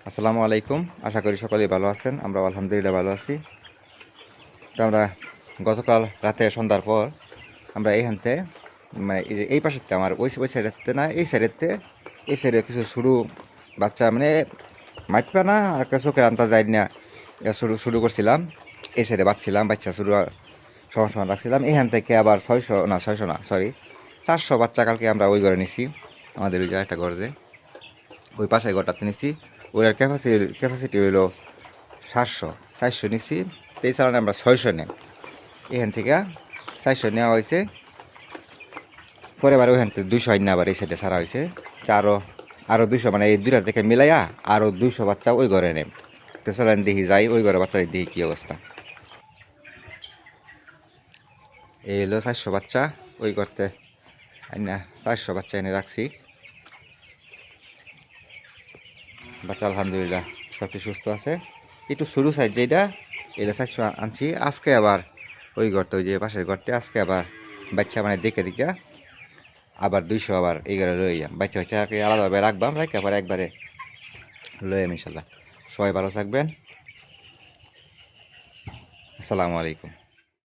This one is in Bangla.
আসসালামু আলাইকুম। আশা করি সকলেই ভালো আছেন। আমরা আলহামদুলিল্লাহ ভালো আছি। তো আমরা গতকাল রাতে সন্ধ্যার পর আমরা এইখানতে মানে এই পাশেতে আমার ওই সাইডেতে না এই সাইডে কিছু শুরু বাচ্চা মানে মাইপা না চোখের আনতা যায় না শুরু শুরু করছিলাম। এই সাইডে বাচ্চা শুরু সমান রাখছিলাম। এখান থেকে আবার 600 না সরি 400 বাচ্চা কালকে আমরা ওই ঘরে নিছি। আমাদের ওই জায়গাটা ঘর যে ওই পাশে ঘরটাতে নিছি। ওটার ক্যাপাসিটি হইলো 400 নিছি। তো এই কারণে আমরা 600 নেই। এখান থেকে 400 নেওয়া হয়েছে। পরে আবার ওইখান থেকে 200 না আবার এই সাইডে ছাড়া হয়েছে। আরও 200 মানে এই দুইটা থেকে মিলাইয়া আরও 200 বাচ্চা ওই ঘরে নেই। তো চলেন দেখি যাই ওই ঘরে বাচ্চা দেখি কী অবস্থা। এই হলো 400 বাচ্চা ওই করতে না 400 বাচ্চা এনে রাখছি। বাচ্চা আলহামদুলিল্লাহ সবটি সুস্থ আছে। একটু সরু সাইজ যেটা এটা 400 আনছি। আজকে আবার ওই ঘরতে ওই যে পাশের ঘরতে আজকে আবার বাচ্চা মানে দেখে আবার 200 আবার এই ঘরে লইয়াম বাচ্চাকে আলাদাভাবে রাখবাম রাখি আবার একবারে লইয়াম ইনশাল্লাহ। সবাই ভালো থাকবেন। আসসালামু আলাইকুম।